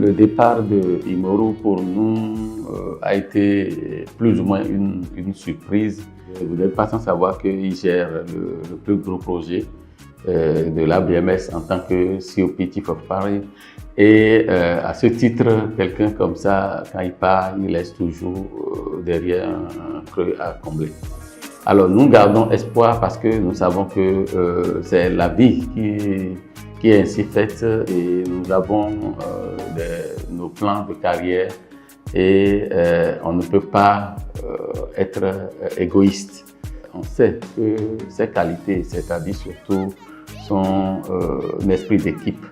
Le départ de Imoro pour nous a été plus ou moins une surprise. Vous n'êtes pas sans savoir qu'il gère le plus gros projet de la BMS en tant que COP Chief of Paris. Et à ce titre, quelqu'un comme ça, quand il part, il laisse toujours derrière un creux à combler. Alors nous gardons espoir parce que nous savons que c'est la vie qui est ainsi faite et nous avons nos plans de carrière et on ne peut pas être égoïste. On sait que ses qualités, c'est-à-dire surtout son esprit d'équipe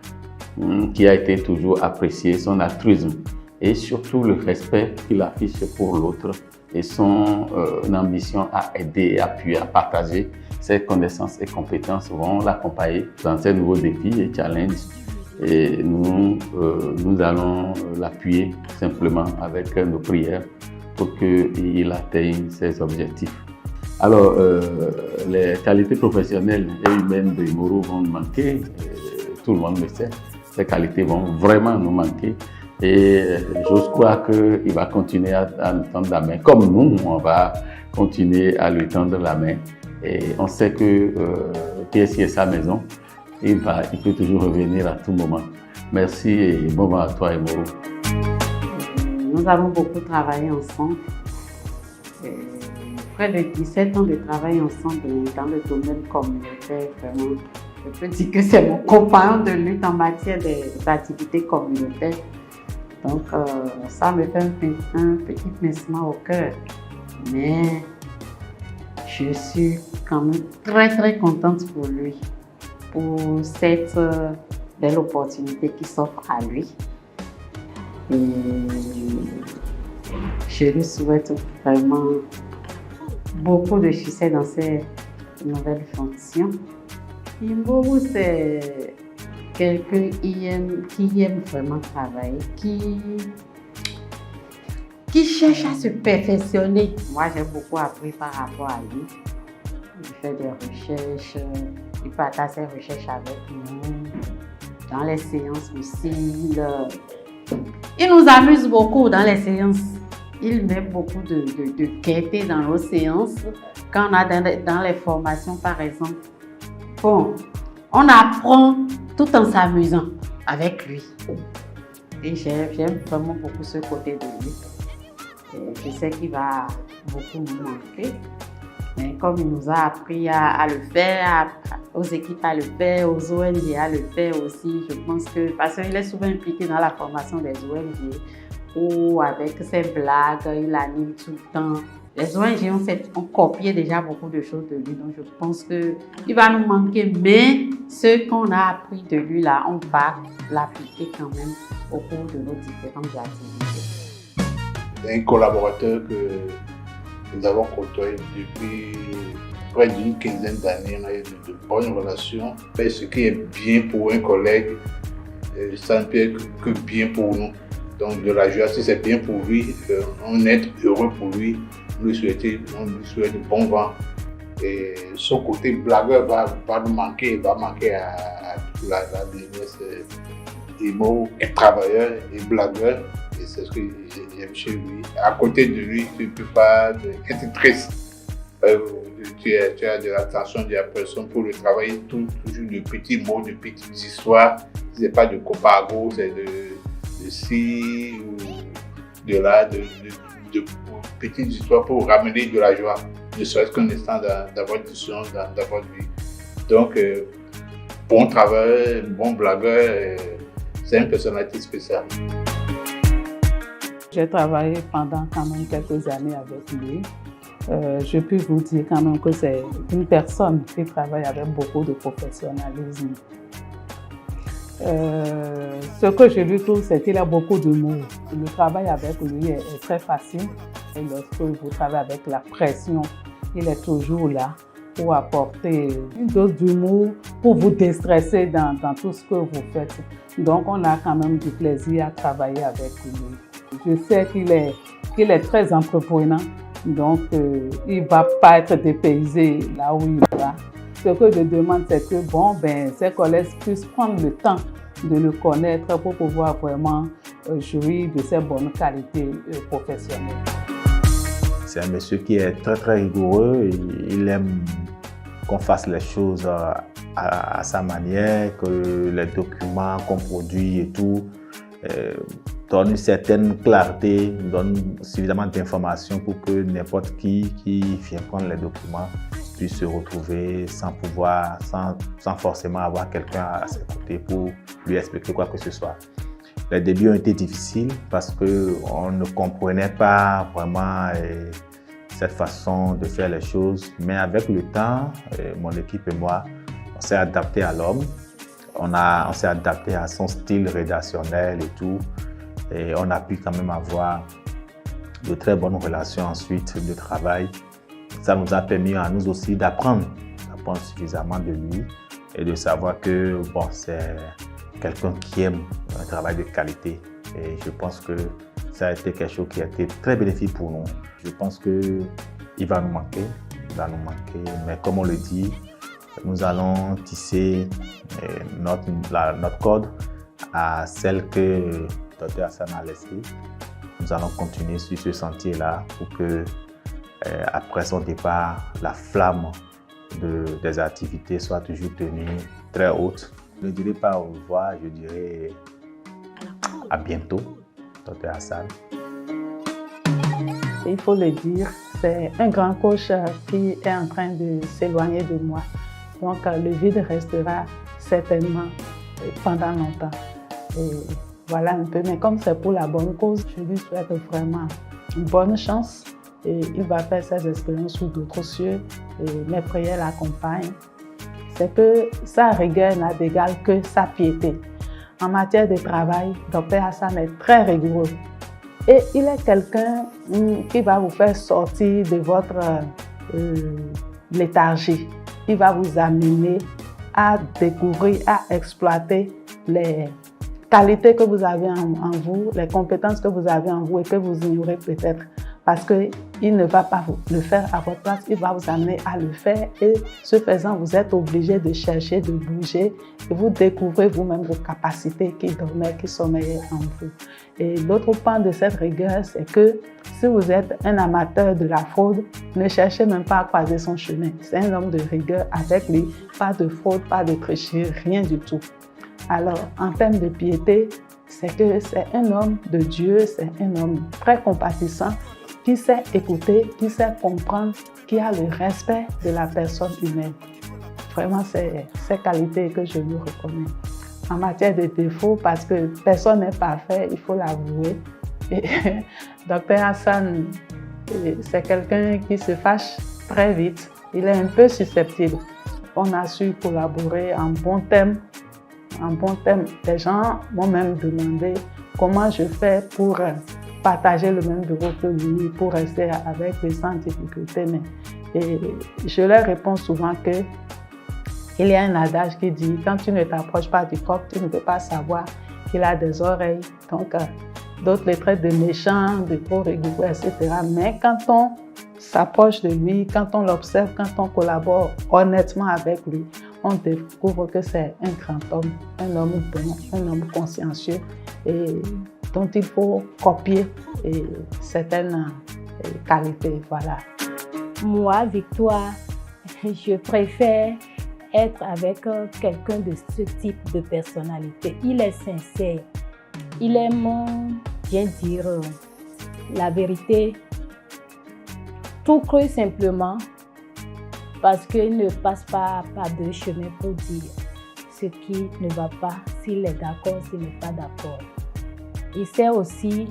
qui a été toujours apprécié, son altruisme et surtout le respect qu'il affiche pour l'autre et son ambition à aider, appuyer, à partager ses connaissances et compétences vont l'accompagner dans ces nouveaux défis et challenges. Et nous allons l'appuyer simplement avec nos prières pour qu'il atteigne ses objectifs. Alors, les qualités professionnelles et humaines de Imoro vont nous manquer, tout le monde le sait. Ces qualités vont vraiment nous manquer. Et j'ose croire qu'il va continuer à nous tendre la main, comme nous, on va continuer à lui tendre la main. Et on sait que PSI est sa maison, il peut toujours revenir à tout moment. Merci et bon vent à toi, Imoro. Nous avons beaucoup travaillé ensemble. Près de 17 ans de travail ensemble dans le domaine communautaire. Vraiment, je peux dire que c'est mon compagnon de lutte en matière d'activités communautaires. Donc, ça me fait un petit pincement au cœur. Mais je suis quand même très contente pour lui, pour cette belle opportunité qui s'offre à lui. Et je lui souhaite vraiment beaucoup de succès dans ses nouvelles fonctions. Imoro, c'est quelqu'un qui aime vraiment travailler, qui cherche à se perfectionner. Moi, j'ai beaucoup appris par rapport à lui. Il fait des recherches, il partage ses recherches avec nous. Dans les séances aussi, il nous amuse beaucoup dans les séances. Il met beaucoup de gaieté dans nos séances. Quand on a dans les formations, par exemple, bon, on apprend tout en s'amusant avec lui. Et j'aime vraiment beaucoup ce côté de lui. Et je sais qu'il va beaucoup nous manquer. Mais comme il nous a appris à le faire, aux équipes à le faire, aux ONG à le faire aussi, je pense que, parce qu'il est souvent impliqué dans la formation des ONG, ou avec ses blagues, il anime tout le temps. Les ONG ont copié déjà beaucoup de choses de lui, donc je pense qu'il va nous manquer. Mais ce qu'on a appris de lui là, on va l'appliquer quand même au cours de nos différentes activités. Un collaborateur que nous avons côtoyé depuis près d'une quinzaine d'années, on a eu de bonnes relations. Et ce qui est bien pour un collègue, ça ne peut être que bien pour nous. Donc de la joie, si c'est bien pour lui, on est heureux pour lui, on lui souhaite bon vent. Et son côté blagueur va nous manquer, va manquer à toute la BMS. Imoro est travailleur et blagueur, et c'est ce que j'aime chez lui. À côté de lui, tu ne peux pas être triste. Tu as de l'attention de la personne pour le travail, toujours de petits mots, de petites histoires. Ce n'est pas de copago, c'est de ci ou de là, de petites histoires pour ramener de la joie, ne serait-ce qu'un instant dans votre discussion, dans votre vie. Donc, bon travail, bon blagueur, c'est une personnalité spéciale. J'ai travaillé pendant quand même quelques années avec lui. Je peux vous dire quand même que c'est une personne qui travaille avec beaucoup de professionnalisme. Ce que je lui trouve, c'est qu'il a beaucoup d'humour. Le travail avec lui est très facile. Et lorsque vous travaillez avec la pression, il est toujours là pour apporter une dose d'humour, pour vous déstresser dans tout ce que vous faites. Donc, on a quand même du plaisir à travailler avec lui. Je sais qu'il est très entreprenant, donc il ne va pas être dépaysé là où il va. Ce que je demande, c'est que ses collègues puissent prendre le temps de le connaître pour pouvoir vraiment jouir de ses bonnes qualités professionnelles. C'est un monsieur qui est très très rigoureux. Il aime qu'on fasse les choses à sa manière, que les documents qu'on produit et tout donnent une certaine clarté, donnent suffisamment d'informations pour que n'importe qui vient prendre les documents puisse se retrouver sans forcément avoir quelqu'un à ses côtés pour lui expliquer quoi que ce soit. Les débuts ont été difficiles parce qu'on ne comprenait pas vraiment cette façon de faire les choses. Mais avec le temps, mon équipe et moi, on s'est adapté à l'homme. On s'est adapté à son style rédactionnel et tout. Et on a pu quand même avoir de très bonnes relations ensuite de travail. Ça nous a permis à nous aussi d'apprendre suffisamment de lui et de savoir que bon, c'est quelqu'un qui aime un travail de qualité. Et je pense que ça a été quelque chose qui a été très bénéfique pour nous. Je pense qu'il va nous manquer, mais comme on le dit, nous allons tisser notre corde à celle que Dr Hassan a laissée. Nous allons continuer sur ce sentier-là pour que, après son départ, la flamme des activités soit toujours tenue très haute. Je ne dirai pas au revoir, je dirai à bientôt, Dr Hassan. Il faut le dire, c'est un grand coach qui est en train de s'éloigner de moi. Donc le vide restera certainement pendant longtemps. Et voilà un peu, mais comme c'est pour la bonne cause, je lui souhaite vraiment une bonne chance. Et il va faire ses expériences sous d'autres cieux et mes prières l'accompagnent. C'est que sa rigueur n'a d'égal que sa piété. En matière de travail, Dr Hassan est très rigoureux. Et il est quelqu'un qui va vous faire sortir de votre léthargie. Il va vous amener à découvrir, à exploiter les qualités que vous avez en vous, les compétences que vous avez en vous et que vous ignorez peut-être. Parce qu'il ne va pas le faire à votre place, il va vous amener à le faire et ce faisant, vous êtes obligé de chercher, de bouger et vous découvrez vous-même vos capacités qui dormaient, qui sommeillent en vous. Et l'autre point de cette rigueur, c'est que si vous êtes un amateur de la fraude, ne cherchez même pas à croiser son chemin. C'est un homme de rigueur avec lui, pas de fraude, pas de tricherie, rien du tout. Alors, en termes de piété, c'est que c'est un homme de Dieu, c'est un homme très compatissant, qui sait écouter, qui sait comprendre, qui a le respect de la personne humaine. Vraiment, c'est ces qualités que je lui reconnais. En matière de défauts, parce que personne n'est parfait, il faut l'avouer. Dr Hassan, c'est quelqu'un qui se fâche très vite. Il est un peu susceptible. On a su collaborer en bon terme. Les gens m'ont même demandé comment je fais pour partager le même bureau que lui, pour rester avec lui sans difficulté. Et je leur réponds souvent qu'il y a un adage qui dit « Quand tu ne t'approches pas du coq, tu ne peux pas savoir qu'il a des oreilles. » Donc, d'autres les traitent de méchant, de trop rigoureux, etc. Mais quand on s'approche de lui, quand on l'observe, quand on collabore honnêtement avec lui, on découvre que c'est un grand homme, un homme bon, un homme consciencieux et dont il faut copier certaines qualités. Voilà. Moi, Victoire, je préfère être avec quelqu'un de ce type de personnalité. Il est sincère, il aime bien dire la vérité, tout cru simplement, parce qu'il ne passe pas par deux chemins pour dire ce qui ne va pas, s'il est d'accord, s'il n'est pas d'accord. Il sait aussi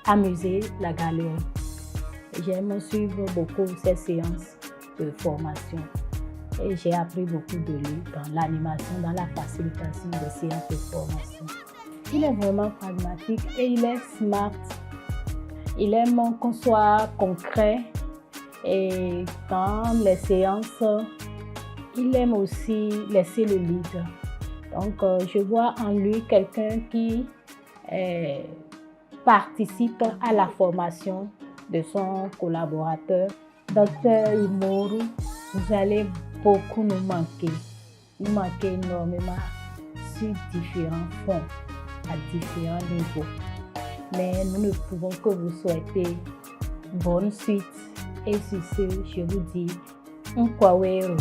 amuser la galerie. J'aime suivre beaucoup ces séances de formation et j'ai appris beaucoup de lui dans l'animation, dans la facilitation des séances de formation. Il est vraiment pragmatique et il est smart. Il aime qu'on soit concret et dans les séances, il aime aussi laisser le lead. Donc, je vois en lui quelqu'un qui participe à la formation de son collaborateur. Dr Imoru, vous allez beaucoup nous manquer énormément sur différents fronts, à différents niveaux. Mais nous ne pouvons que vous souhaiter bonne suite. Et sur ce, je vous dis, Nkwawero.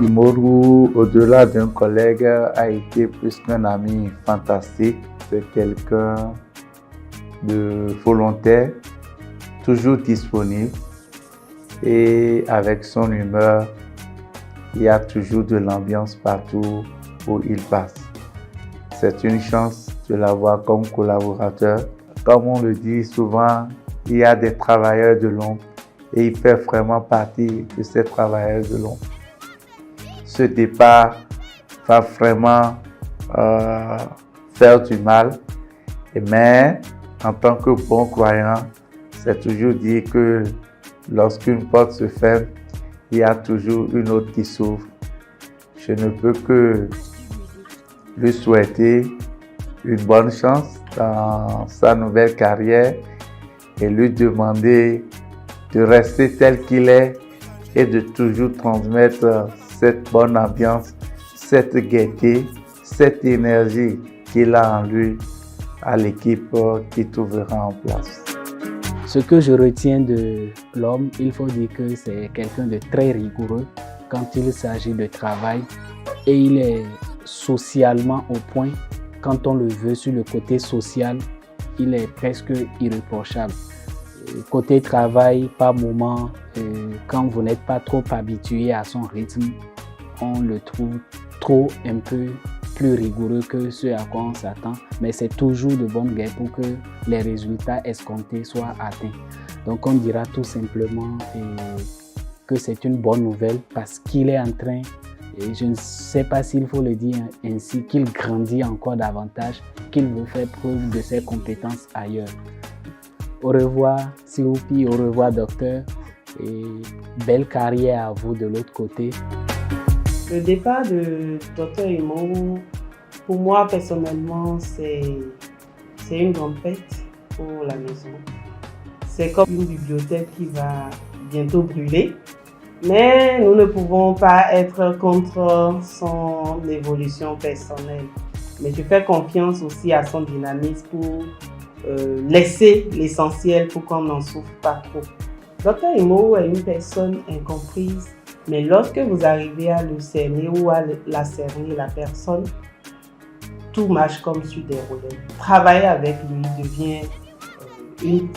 Imoru, au-delà d'un collègue, a été plus qu'un ami fantastique. C'est quelqu'un de volontaire, toujours disponible et avec son humeur, il y a toujours de l'ambiance partout où il passe. C'est une chance de l'avoir comme collaborateur. Comme on le dit souvent, il y a des travailleurs de l'ombre et il fait vraiment partie de ces travailleurs de l'ombre. Ce départ va vraiment faire du mal, mais en tant que bon croyant, c'est toujours dit que lorsqu'une porte se ferme, il y a toujours une autre qui s'ouvre. Je ne peux que lui souhaiter une bonne chance dans sa nouvelle carrière et lui demander de rester tel qu'il est et de toujours transmettre cette bonne ambiance, cette gaieté, cette énergie qu'il a en lui à l'équipe qui trouvera en place. Ce que je retiens de l'homme, il faut dire que c'est quelqu'un de très rigoureux quand il s'agit de travail et il est socialement au point. Quand on le veut sur le côté social, il est presque irréprochable. Côté travail, par moment, quand vous n'êtes pas trop habitué à son rythme, on le trouve un peu plus rigoureux que ce à quoi on s'attend, mais c'est toujours de bonne guerre pour que les résultats escomptés soient atteints. Donc on dira tout simplement que c'est une bonne nouvelle parce qu'il est en train, et je ne sais pas s'il faut le dire ainsi, qu'il grandit encore davantage, qu'il veut faire preuve de ses compétences ailleurs. Au revoir Sioupi, au revoir docteur, et belle carrière à vous de l'autre côté. Le départ de Dr Imoru, pour moi personnellement, c'est une grande fête pour la maison. C'est comme une bibliothèque qui va bientôt brûler, mais nous ne pouvons pas être contre son évolution personnelle. Mais je fais confiance aussi à son dynamisme pour laisser l'essentiel pour qu'on n'en souffre pas trop. Dr Imoru est une personne incomprise. Mais lorsque vous arrivez à le cerner ou à la cerner, la personne, tout marche comme sur des roulettes. Travailler avec lui devient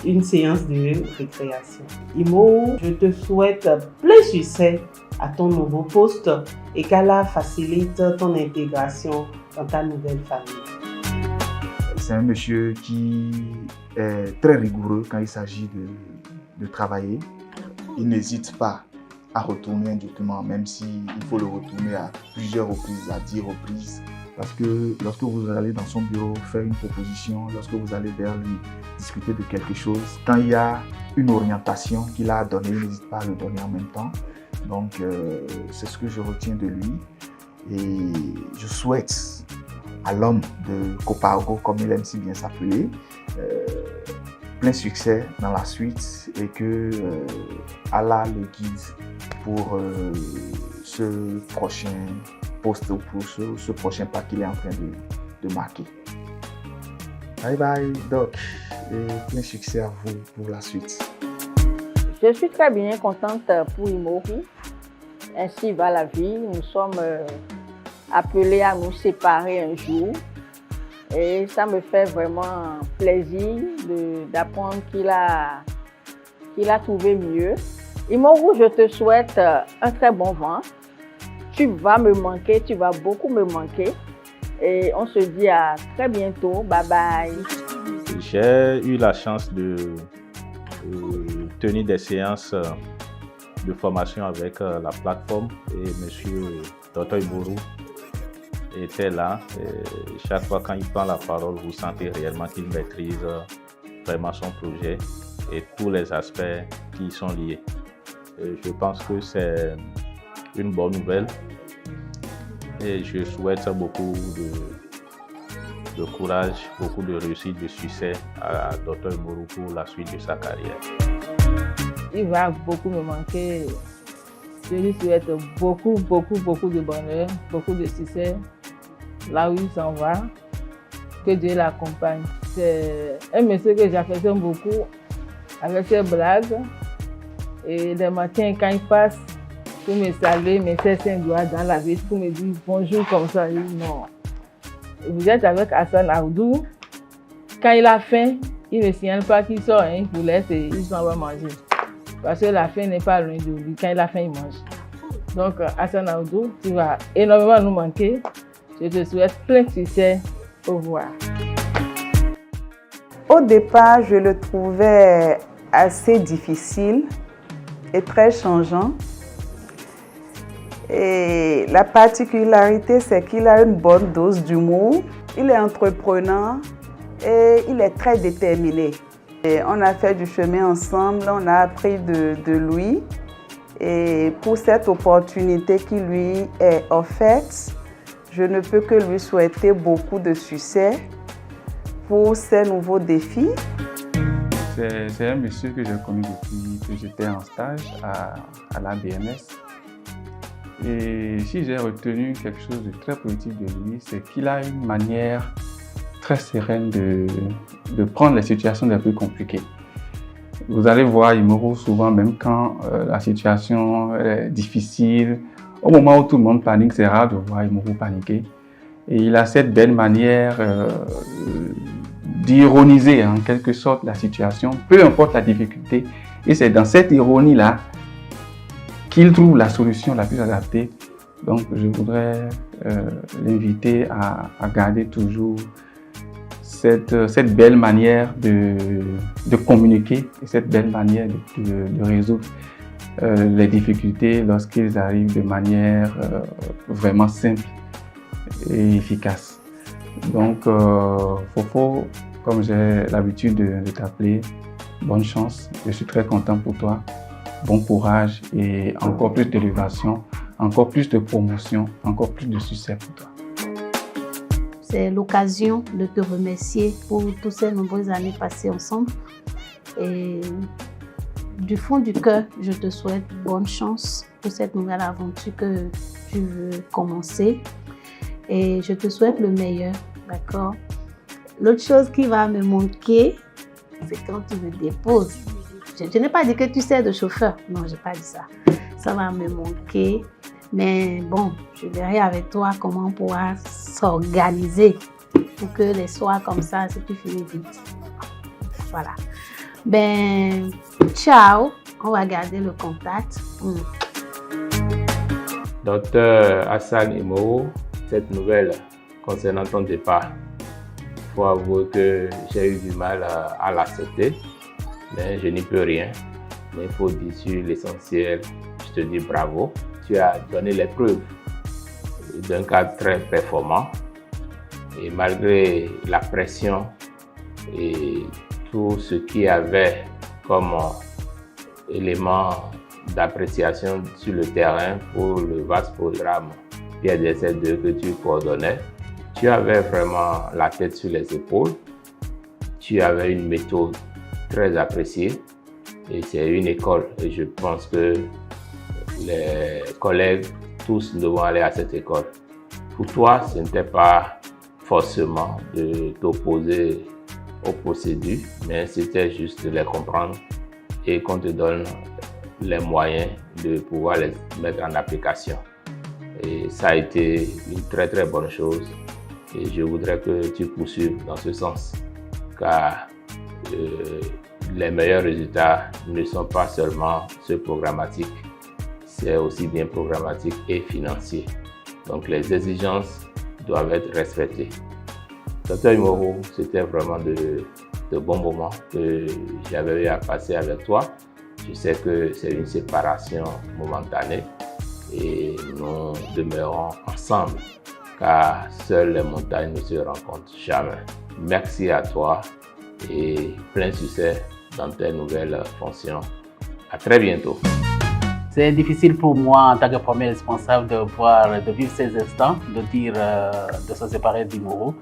une séance de récréation. Imo, je te souhaite plein succès à ton nouveau poste et qu'Allah facilite ton intégration dans ta nouvelle famille. C'est un monsieur qui est très rigoureux quand il s'agit de travailler. Il n'hésite pas à retourner un document, même s'il faut le retourner à plusieurs reprises, à 10 reprises. Parce que lorsque vous allez dans son bureau faire une proposition, lorsque vous allez vers lui discuter de quelque chose, quand il y a une orientation qu'il a à donner, il n'hésite pas à le donner en même temps. Donc, c'est ce que je retiens de lui. Et je souhaite à l'homme de Copargo, comme il aime si bien s'appeler, plein succès dans la suite et que Allah le guide pour ce prochain poste ou pour ce prochain pas qu'il est en train de marquer. Bye bye Doc et plein succès à vous pour la suite. Je suis très bien contente pour Imoru. Ainsi va la vie. Nous sommes appelés à nous séparer un jour. Et ça me fait vraiment plaisir d'apprendre qu'il a trouvé mieux. Imoru, je te souhaite un très bon vent. Tu vas me manquer, tu vas beaucoup me manquer. Et on se dit à très bientôt. Bye bye. J'ai eu la chance de tenir des séances de formation avec la plateforme et M. Dr Imoru était là. Et chaque fois quand il prend la parole, vous sentez réellement qu'il maîtrise vraiment son projet et tous les aspects qui y sont liés. Et je pense que c'est une bonne nouvelle et je souhaite beaucoup de courage, beaucoup de réussite, de succès à Dr Imoru pour la suite de sa carrière. Il va beaucoup me manquer. Je lui souhaite beaucoup de bonheur, beaucoup de succès là où il s'en va. Que Dieu l'accompagne. C'est un monsieur que j'affectionne beaucoup avec ses blagues. Et le matin, quand il passe, pour me saluer, me faire 5 doigts dans la vie, pour me dire bonjour comme ça. Je dis non. Vous êtes avec Hassan Aoudou. Quand il a faim, il ne me signale pas qu'il sort, il vous laisse et il s'en va manger. Parce que la faim n'est pas loin de lui. Quand il a faim, il mange. Donc, Hassan Aoudou, tu vas énormément nous manquer. Je te souhaite plein de succès. Au revoir. Au départ, je le trouvais assez difficile et très changeant. Et la particularité, c'est qu'il a une bonne dose d'humour. Il est entrepreneur et il est très déterminé. Et on a fait du chemin ensemble, on a appris de lui. Et pour cette opportunité qui lui est offerte, je ne peux que lui souhaiter beaucoup de succès pour ses nouveaux défis. C'est un monsieur que j'ai connu depuis que j'étais en stage à la BMS. Et si j'ai retenu quelque chose de très positif de lui, c'est qu'il a une manière très sereine de prendre les situations les plus compliquées. Vous allez voir Imoro souvent, même quand la situation est difficile, au moment où tout le monde panique, c'est rare de voir Imoro paniquer. Et il a cette belle manière d'ironiser en quelque sorte la situation, peu importe la difficulté. Et c'est dans cette ironie-là qu'il trouve la solution la plus adaptée. Donc je voudrais l'inviter à garder toujours cette belle manière de communiquer et cette belle manière de résoudre les difficultés lorsqu'ils arrivent de manière vraiment simple et efficace. Donc, Fofo, comme j'ai l'habitude de t'appeler, bonne chance. Je suis très content pour toi. Bon courage et encore plus d'élévation, encore plus de promotion, encore plus de succès pour toi. C'est l'occasion de te remercier pour toutes ces nombreuses années passées ensemble. Et du fond du cœur, je te souhaite bonne chance pour cette nouvelle aventure que tu veux commencer. Et je te souhaite le meilleur, d'accord? L'autre chose qui va me manquer, c'est quand tu me déposes. Je n'ai pas dit que tu sers de chauffeur. Non, je n'ai pas dit ça. Ça va me manquer. Mais bon, je verrai avec toi comment on pourra s'organiser pour que les soirs comme ça, si tu finis vite. Voilà. Ben, ciao. On va garder le contact. Docteur Hassan Imoro, cette nouvelle concernant ton départ, il faut avouer que j'ai eu du mal à l'accepter, mais je n'y peux rien. Mais il faut dire sur l'essentiel, je te dis bravo. Tu as donné les preuves d'un cadre très performant et malgré la pression et tout ce qu'il y avait comme élément d'appréciation sur le terrain pour le vaste programme PSDC2 que tu coordonnais, tu avais vraiment la tête sur les épaules, tu avais une méthode très appréciée et c'est une école et je pense que les collègues, tous devons aller à cette école. Pour toi, ce n'était pas forcément de t'opposer aux procédures, mais c'était juste de les comprendre et qu'on te donne les moyens de pouvoir les mettre en application. Et ça a été une très très bonne chose et je voudrais que tu poursuives dans ce sens car les meilleurs résultats ne sont pas seulement ceux programmatiques, c'est aussi bien programmatique et financier. Donc les exigences doivent être respectées. Docteur Imoro, c'était vraiment de bons moments que j'avais eu à passer avec toi. Je sais que c'est une séparation momentanée et nous demeurons ensemble car seules les montagnes ne se rencontrent jamais. Merci à toi et plein succès dans tes nouvelles fonctions. À très bientôt. C'est difficile pour moi en tant que premier responsable de vivre ces instants, de se séparer d'Imoro.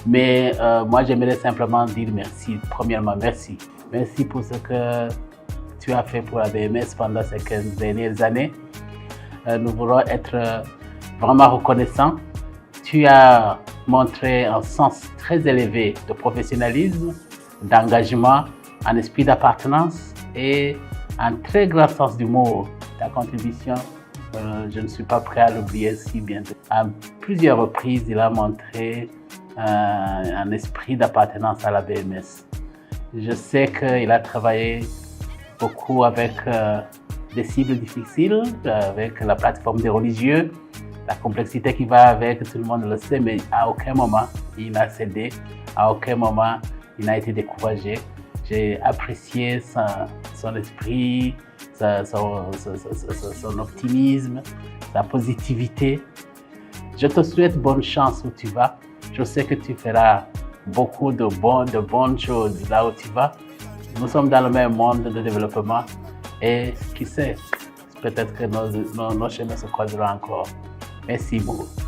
Mais moi, j'aimerais simplement dire merci. Premièrement, merci. Merci pour ce que tu as fait pour la BMS pendant ces 15 dernières années. Nous voulons être vraiment reconnaissants. Tu as montré un sens très élevé de professionnalisme, d'engagement, un esprit d'appartenance et un très grand sens d'humour. Ta contribution, je ne suis pas prêt à l'oublier si bien. À plusieurs reprises, il a montré un esprit d'appartenance à la BMS. Je sais qu'il a travaillé beaucoup avec des cibles difficiles, avec la plateforme des religieux, la complexité qui va avec, tout le monde le sait, mais à aucun moment il n'a cédé, à aucun moment il n'a été découragé. J'ai apprécié son esprit, son optimisme, sa positivité. Je te souhaite bonne chance où tu vas. Je sais que tu feras beaucoup de bonnes choses là où tu vas. Nous sommes dans le même monde de développement et qui sait, peut-être que nos chemins se croiseront encore. Merci beaucoup.